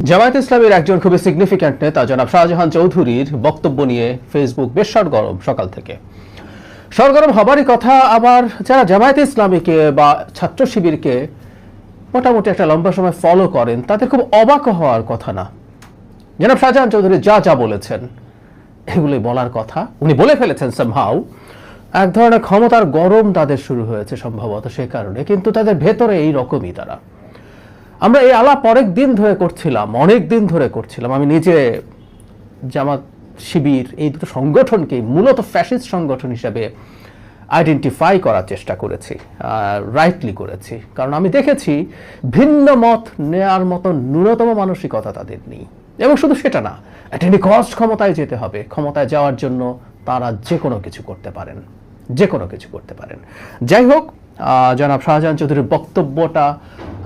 জামায়াতে ইসলামের একজন খুবই সিগনিফিক্যান্ট নেতা জনাব শাহজাহান চৌধুরীর বক্তব্য নিয়ে ফেসবুক বেশ সরগরম সকাল থেকে। সরগরম হবারই কথা। আবার যারা জামায়াতে ইসলামীকে বা ছাত্র শিবিরকে মোটামুটি একটা লম্বা সময় ফলো করেন তাদের খুব অবাক হওয়ার কথা না। জনাব শাহজাহান চৌধুরী যা যা বলেছেন এগুলোই বলার কথা, উনি বলে ফেলেছেন সামহাউ। এক ধরনের ক্ষমতার গরম তাদের শুরু হয়েছে সম্ভবত সে কারণে, কিন্তু তাদের ভেতরে এই রকমই তারা। আমরা এই আলাপ অনেক দিন ধরে করছিলাম। আমি নিজে জামাত শিবির এই দুটো সংগঠনকে মূলত ফ্যাসিস্ট সংগঠন হিসেবে আইডেন্টিফাই করার চেষ্টা করেছি, রাইটলি করেছি। কারণ আমি দেখেছি ভিন্ন মত নেয়ার মতো ন্যূনতম মানসিকতা তাদের নেই। এবং শুধু সেটা না, এট এনি কস্ট ক্ষমতায় যেতে হবে। ক্ষমতায় যাওয়ার জন্য তারা যে কোনো কিছু করতে পারেন। যাই হোক, জনাব শাহজাহান চৌধুরীর বক্তব্যটা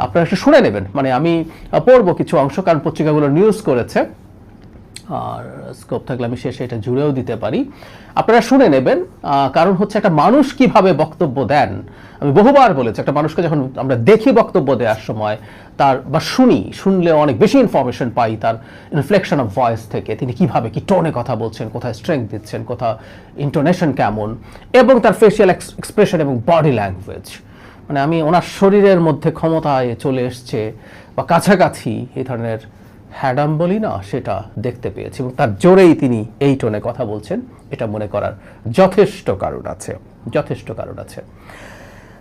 আপনারা একটু শুনে নেবেন। মানে আমি পড়বো কিছু অংশ, কারণ পত্রিকাগুলো নিউজ করেছে, আর স্কোপ থাকলে আমি শেষে এটা জুড়েও দিতে পারি। আপনারা শুনে নেবেন। কারণ হচ্ছে একটা মানুষ কিভাবে বক্তব্য দেন, আমি বহুবার বলেছি, একটা মানুষকে যখন আমরা দেখি বক্তব্য দেওয়ার সময় তার বা শুনলে অনেক বেশি ইনফরমেশন পাই তার ইনফ্লেকশন অফ ভয়েস থেকে, তিনি কিভাবে কি টোনে কথা বলছেন, কোথায় স্ট্রেংথ দিচ্ছেন, কোথায় ইন্টোনেশন কেমন, এবং তার ফেসিয়াল এক্সপ্রেশন এবং বডি ল্যাঙ্গুয়েজ। মানে আমি ওনার শরীরের মধ্যে ক্ষমতায় চলে এসছে বা কাছাকাছি এই ধরনের হ্যাডাম বলি না, সেটা দেখতে পেয়েছি। এবং তার জোরেই তিনি এই টোনে কথা বলছেন, এটা মনে করার যথেষ্ট কারণ আছে।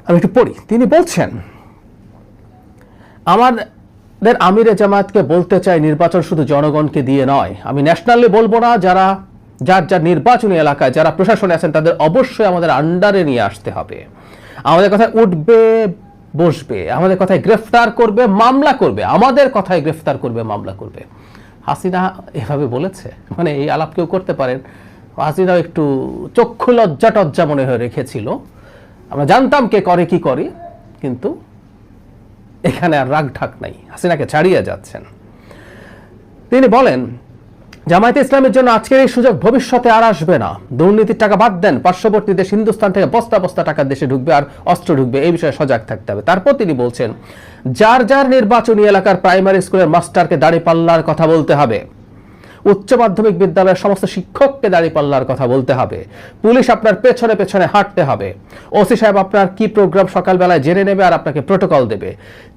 আমি একটু পড়ি। তিনি বলছেন, আমাদের আমিরে জামায়াতকে বলতে চাই, নির্বাচন শুধু জনগণকে দিয়ে নয়। আমি ন্যাশনালি বলবো না, যার নির্বাচনী এলাকায় যারা প্রশাসনে আছেন তাদের অবশ্যই আমাদের আন্ডারে নিয়ে আসতে হবে। আমাদের কথায় উঠবে বসবে, আমাদের কথায় গ্রেফতার করবে, মামলা করবে, আমাদের কথায় গ্রেফতার করবে, মামলা করবে। হাসিনা এভাবে বলেছে, মানে এই আলাপ কেউ করতে পারেন। হাসিনাও একটু চক্ষু লজ্জা টজ্জা মনে হয়ে রেখেছিল। আমরা জানতাম কে করে কি করে, কিন্তু এখানে আর রাগ ঢাক নাই, হাসিনাকে ছাড়িয়ে যাচ্ছেন। তিনি বলেন, জামায়াতে ইসলামের জন্য আজকের এই সুযোগ ভবিষ্যতে আর আসবে না। দুর্নীতির টাকা বাদ দেন, পার্শ্ববর্তী দেশ হিন্দুস্তান থেকে বস্তা বস্তা টাকা দেশে ঢুকবে আর অস্ত্র ঢুকবে, এই বিষয়ে সজাগ থাকতে হবে। তারপর তিনি বলছেন, যার নির্বাচনী এলাকার প্রাইমারি স্কুলের মাস্টারকে দাঁড়িপাল্লার কথা বলতে হবে, উচ্চ মাধ্যমিক বিদ্যালয়ের সমস্ত শিক্ষককে দাঁড়িপাল্লার কথা বলতে হবে, পুলিশ আপনার পেছনে পেছনে হাঁটতে হবে, ওসি সাহেব আপনার কি প্রোগ্রাম সকালবেলায় জেনে নেবে আর আপনাকে প্রোটোকল দেবে,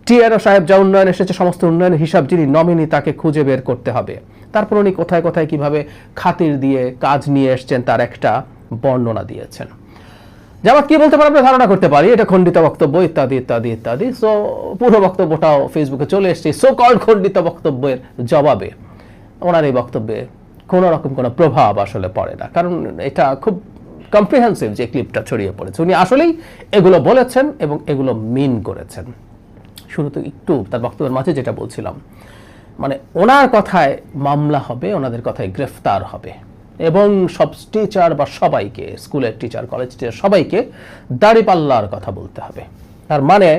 টিআরও সাহেব যা উন্নয়ন এসেছে সমস্ত উন্নয়নের হিসাব যিনি নমিনি তাকে খুঁজে বের করতে হবে। তারপর উনি কোথায় কোথায় কিভাবে খাতির দিয়ে কাজ নিয়ে এসছেন তার একটা বর্ণনা দিয়েছেন। জামাত কি বলতে পারে আমরা ধারণা করতে পারি, এটা খণ্ডিত বক্তব্য ইত্যাদি ইত্যাদি ইত্যাদি। সো পুরো বক্তব্যটাও ফেসবুকে চলে এসছে সো কল্ড খণ্ডিত বক্তব্যের জবাবে। ওনার এই বক্তব্যে কোনো রকম কোনো প্রভাব আসলে পড়ে না, কারণ এটা খুব কম্প্রিহেন্সিভ যে ক্লিপটা ছড়িয়ে পড়েছে। উনি আসলেই এগুলো বলেছেন এবং এগুলো মিন করেছেন। শুরুতে একটু তার বক্তব্যের মাঝে যেটা বলছিলাম, মানে ওনার কথায় মামলা হবে, ওনাদের কথায় গ্রেফতার হবে, এবং সব টিচার বা সবাইকে, স্কুলের টিচার, কলেজ টিচার সবাইকে দাঁড়িপাল্লার কথা বলতে হবে। তার মানে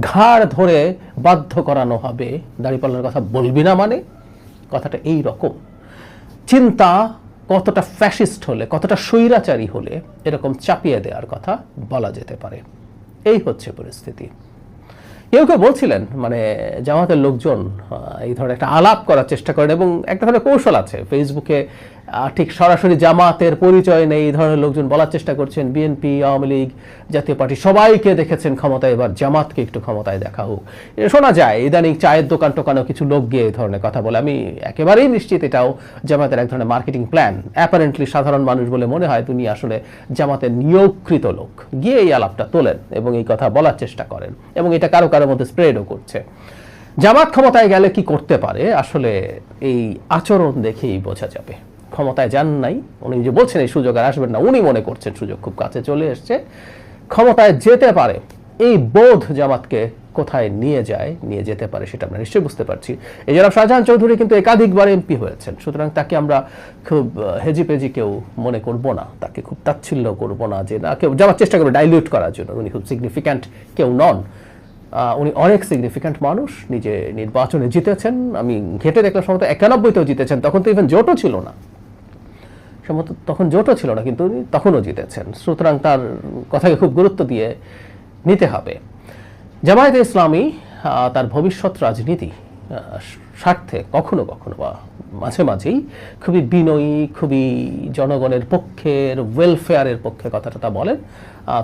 ঘাড় ধরে বাধ্য করানো হবে, দাঁড়িপাল্লার কথা বলবি না মানে। কথাটা এই রকম। চিন্তা কতটা ফ্যাসিস্ট হলে, কতটা স্বৈরাচারী হলে এরকম চাপিয়ে দেওয়ার কথা বলা যেতে পারে। এই হচ্ছে পরিস্থিতি। কেউ বলছিলেন, মানে জামাতের লোকজন এই ধরনের একটা আলাপ করার চেষ্টা করেন, এবং একটা ধরনের কৌশল আছে ফেসবুকে, ঠিক সরাসরি জামাতের পরিচয় নেই এই ধরনের লোকজন বলার চেষ্টা করছেন, বিএনপি, আওয়ামী লীগ, জাতীয় পার্টি সবাইকে দেখেছেন ক্ষমতায়, এবার জামাতকে একটু ক্ষমতায় দেখা হোক। শোনা যায় ইদানিং চায়ের দোকান টোকানেও কিছু লোক গিয়ে এই ধরনের কথা বলে। আমি একেবারেই নিশ্চিত এটাও জামাতের এক ধরনের মার্কেটিং প্ল্যান। অ্যাপারেন্টলি সাধারণ মানুষ বলে মনে হয় তিনি আসলে জামাতের নিয়োগকৃত লোক, গিয়ে এই আলাপটা তোলেন এবং এই কথা বলার চেষ্টা করেন, এবং এটা কারো কারোর মধ্যে স্প্রেডও করছে। জামাত ক্ষমতায় গেলে কি করতে পারে আসলে এই আচরণ দেখেই বোঝা যাবে। ক্ষমতায় যান নাই, উনি যে বলছেন এই সুযোগ আর আসবেন না, উনি মনে করছেন সুযোগ খুব কাছে চলে এসছে, ক্ষমতায় যেতে পারে। এই বোধ জামাতকে কোথায় নিয়ে যেতে পারে সেটা আমরা নিশ্চয়ই বুঝতে পারছি। এই জনাব শাহজাহান চৌধুরী কিন্তু একাধিকবার এমপি হয়েছেন, সুতরাং তাকে আমরা খুব হেজিপেজি কেউ মনে করব না, তাকে খুব তাচ্ছিল্য করব না, যে না কেউ যাওয়ার চেষ্টা করবে ডাইলিউট করার জন্য। উনি খুব সিগনিফিক্যান্ট কেউ নন, উনি অনেক সিগনিফিক্যান্ট মানুষ, নিজে নির্বাচনে জিতেছেন। আমি ঘেটে দেখলাম সম্ভবত 91তেও জিতেছেন, তখন তো ইভেন জোটও ছিল না, কিন্তু উনি তখনও জিতেছেন। সুতরাং তার কথাকে খুব গুরুত্ব দিয়ে নিতে হবে। জামায়াতে ইসলামী তার ভবিষ্যৎ রাজনীতি স্বার্থে কখনো কখনো বা মাঝে মাঝেই খুবই বিনয়ী, খুবই জনগণের পক্ষের ওয়েলফেয়ারের পক্ষে কথাটা বলেন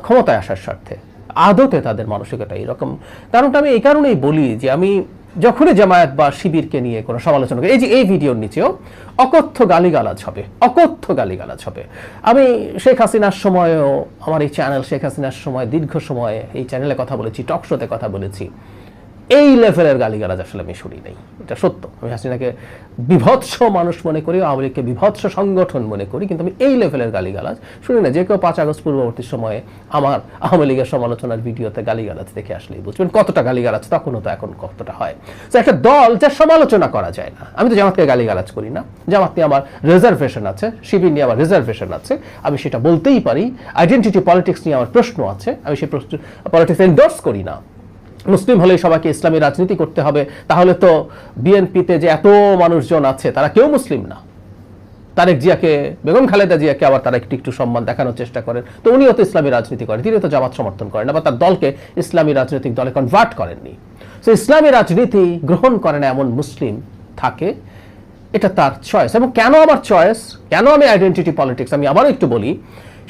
ক্ষমতায় আসার স্বার্থে। আদতে তাদের মানসিকতা এইরকম। কারণটা আমি এই কারণেই বলি যে আমি যখনই জামায়াত বা শিবিরকে নিয়ে কোনো সমালোচনা করি, এই ভিডিওর নিচেও অকথ্য গালিগালাজ হবে, অকথ্য গালিগালাজ হবে। আমি শেখ হাসিনার সময়ও আমার এই চ্যানেল শেখ হাসিনার সময় দীর্ঘ সময় এই চ্যানেলে কথা বলেছি, টক শোতে কথা বলেছি, এই লেভেলের গালিগালাজ আসলে আমি শুনি নাই, এটা সত্য। আমি হাসিনাকে বিভৎস মানুষ মনে করি, আওয়ামী লীগকে বিভৎস সংগঠন মনে করি, কিন্তু আমি এই লেভেলের গালিগালাজ শুনি না। যে কেউ 5 আগস্ট পূর্ববর্তী সময়ে আমার আওয়ামী লীগের সমালোচনার ভিডিওতে গালিগালাজ দেখে আসলেই বুঝবেন কতটা গালিগালাজ তখনও তো এখন কতটা হয়। তো একটা দল যার সমালোচনা করা যায় না, আমি তো জামাতকে গালিগালাজ করি না, জামাত নিয়ে আমার রিজার্ভেশন আছে, শিবির নিয়ে আমার রিজার্ভেশন আছে, আমি সেটা বলতেই পারি। আইডেন্টিটি পলিটিক্স নিয়ে আমার প্রশ্ন আছে, আমি সেই পলিটিক্স এন্ডোর্স করি না। মুসলিম হলেই সবাইকে ইসলামী রাজনীতি করতে হবে, তাহলে তো বিএনপিতে যে এত মানুষজন আছে তারা কেউ মুসলিম না। তারেক জিয়াকে, বেগম খালেদা জিয়াকে আবার তারা একটু সম্মান দেখানোর চেষ্টা করেন, তো উনিও তো ইসলামী রাজনীতি করেন, তিনি তো জামাত সমর্থন করেন না বা তার দলকে ইসলামী রাজনৈতিক দলে কনভার্ট করেননি। তো ইসলামী রাজনীতি গ্রহণ করে না এমন মুসলিম থাকে, এটা তার চয়েস। এবং কেন আমার চয়েস, কেন আমি আইডেন্টিটি পলিটিক্স, আমি আবারও একটু বলি,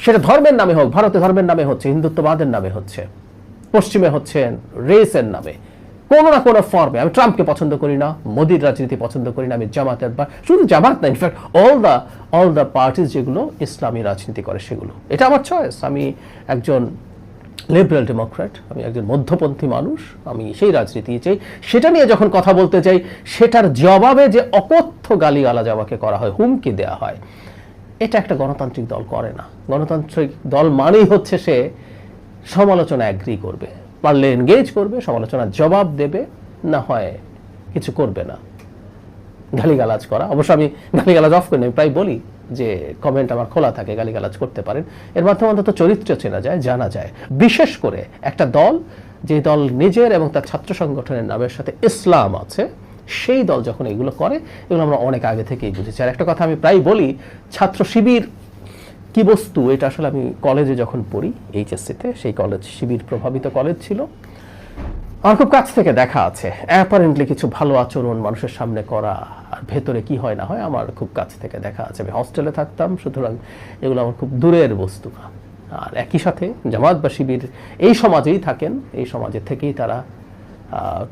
সেটা ধর্মের নামে হোক, ভারতে ধর্মের নামে হচ্ছে, হিন্দুত্ববাদের নামে হচ্ছে, পশ্চিমে হচ্ছেন রেসের নামে, কোনো না কোনো ফর্মে। আমি ট্রাম্পকে পছন্দ করি না, মোদির রাজনীতি পছন্দ করি না, আমি জামাতের বা শুধু জামাত না, ইনফ্যাক্ট অল দ্য পার্টিস যেগুলো ইসলামী রাজনীতি করে সেগুলো, এটা আমার চয়েস। আমি একজন লিবারেল ডেমোক্র্যাট, আমি একজন মধ্যপন্থী মানুষ, আমি সেই রাজনীতি চাই। সেটা নিয়ে যখন কথা বলতে চাই, সেটার জবাবে যে অকথ্য গালিগালাজ আমাকে করা হয়, হুমকি দেওয়া হয়, এটা একটা গণতান্ত্রিক দল করে না। গণতান্ত্রিক দল মানেই হচ্ছে সে সমালোচনা অ্যাগ্রি করবে, পারলে এনগেজ করবে, সমালোচনার জবাব দেবে, না হয় কিছু করবে না। গালিগালাজ করা, অবশ্য আমি গালিগালাজ অফ করি না, আমি প্রায় বলি যে কমেন্ট আমার খোলা থাকে, গালিগালাজ করতে পারেন। এর মাধ্যমে অন্তত চরিত্র চেনা যায়, জানা যায়। বিশেষ করে একটা দল, যে দল নিজের এবং তার ছাত্র সংগঠনের নামের সাথে ইসলাম আছে, সেই দল যখন এগুলো করে, এগুলো আমরা অনেক আগে থেকেই বুঝেছি। আর একটা কথা আমি প্রায় বলি, ছাত্র শিবির কি বস্তু, এটা আসলে আমি কলেজে যখন পড়ি এইচএসসিতে, সেই কলেজ শিবির প্রভাবিত কলেজ ছিল, আমার খুব কাছ থেকে দেখা আছে। অ্যাপারেন্টলি কিছু ভালো আচরণ মানুষের সামনে করা, আর ভেতরে কি হয় না হয় আমার খুব কাছ থেকে দেখা আছে। আমি হস্টেলে থাকতাম, সুতরাং এগুলো আমার খুব দূরের বস্তু না। আর একই সাথে জামাত বা শিবির এই সমাজেই থাকেন, এই সমাজে থেকেই তারা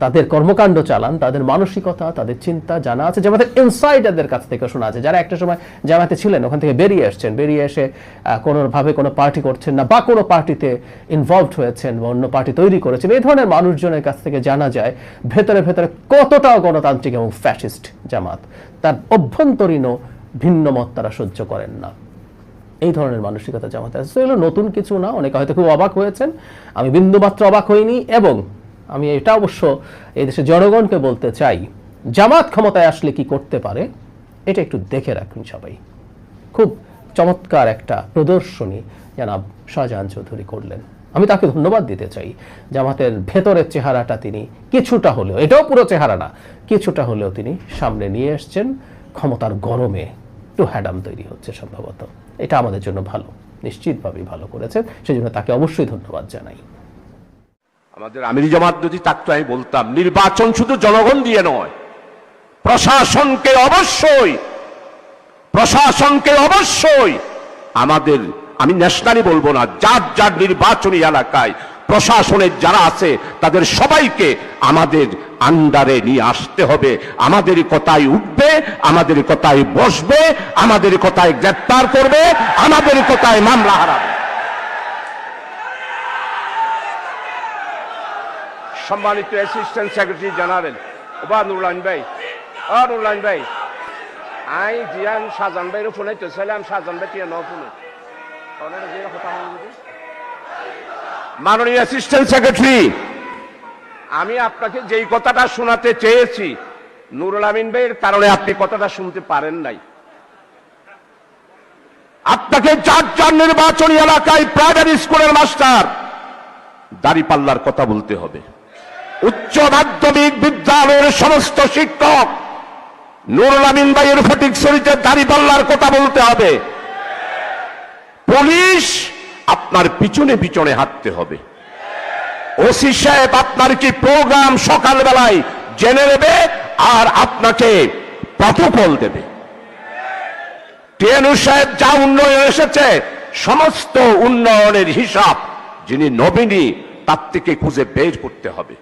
তাদের কর্মকাণ্ড চালান, তাদের মানসিকতা, তাদের চিন্তা জানা আছে। জামাতের ইনসাইডারদের কাছ থেকে শোনা আছে, যারা একটা সময় জামাতে ছিলেন, ওখান থেকে বেরিয়ে আসছেন, বেরিয়ে এসে কোনোভাবে কোনো পার্টি করছেন না বা কোনো পার্টিতে ইনভলভড হয়েছেন বা অন্য পার্টি তৈরি করেছেন, এই ধরনের মানুষজনের কাছ থেকে জানা যায় ভেতরে ভেতরে কতটা গণতান্ত্রিক এবং ফ্যাসিস্ট জামাত। তার অভ্যন্তরীণও ভিন্ন মত তারা সহ্য করেন না, এই ধরনের মানসিকতা জামাতে আছে। এগুলো নতুন কিছু না, অনেকে হয়তো খুব অবাক হয়েছেন, আমি বিন্দুমাত্র অবাক হইনি। এবং আমি এটা অবশ্য এই দেশের জনগণকে বলতে চাই, জামাত ক্ষমতায় আসলে কি করতে পারে এটা একটু দেখে রাখুন সবাই। খুব চমৎকার একটা প্রদর্শনী জনাব শাহজাহান চৌধুরী করলেন, আমি তাকে ধন্যবাদ দিতে চাই। জামাতের ভেতরের চেহারাটা তিনি কিছুটা হলেও, এটাও পুরো চেহারা না, কিছুটা হলেও তিনি সামনে নিয়ে এসছেন। ক্ষমতার গরমে একটু হ্যাডাম তৈরি হচ্ছে সম্ভবত, এটা আমাদের জন্য ভালো, নিশ্চিতভাবেই ভালো করেছেন, সেজন্য তাকে অবশ্যই ধন্যবাদ জানাই। আমাদের আমিরি জামাত যদি থাকতো, আমি বলতাম নির্বাচন শুধু জনগণ দিয়ে নয়, প্রশাসনকে অবশ্যই আমাদের, আমি ন্যাশনালি বলবো না, যার যার নির্বাচনী এলাকায় প্রশাসনের যারা আছে তাদের সবাইকে আমাদের আন্ডারে নিয়ে আসতে হবে। আমাদের কথায় উঠবে, আমাদের কথায় বসবে, আমাদের কথায় গ্রেপ্তার করবে, আমাদের কথায় মামলা হারাবে। সম্মানিত অ্যাসিস্ট্যান্ট সেক্রেটারি জানালেন, ওবা নুরলাইন ভাই, নুরলাইন ভাই, আই জিয়ান শাহজাহান ভাইয়ের ফোনে তো ছিলাম, শাহজাহান ভাই টিয়া ন ফোনে। মাননীয় অ্যাসিস্ট্যান্ট সেক্রেটারি, আমি আপনাকে যেই কথাটা শোনাতে চেয়েছি, নুরুল আমিন ভাইয়ের কারণে আপনি কথাটা শুনতে পারেন নাই। আপনাকে যার যার নির্বাচনী এলাকায় প্রাইমারি স্কুলের মাস্টার দাঁড়িপাল্লার কথা বলতে হবে। উচ্চ মাধ্যমিক বিদ্যালয়ের সমস্ত শিক্ষক নুরুল আমিন ভাইয়ের ফটিকছড়িতে দাঁড়িপাল্লার কথা বলতে হবে। পুলিশ আপনার পিছনে পিছনে হাঁটতে হবে। ওসি সাহেব আপনার কি প্রোগ্রাম সকালবেলায় জেনে নেবে, আর আপনাকে প্রটোকল দেবে। টিএনু সাহেব যা উন্নয়ন এসেছে, সমস্ত উন্নয়নের হিসাব যিনি নবীনী তার থেকে খুঁজে বের করতে হবে।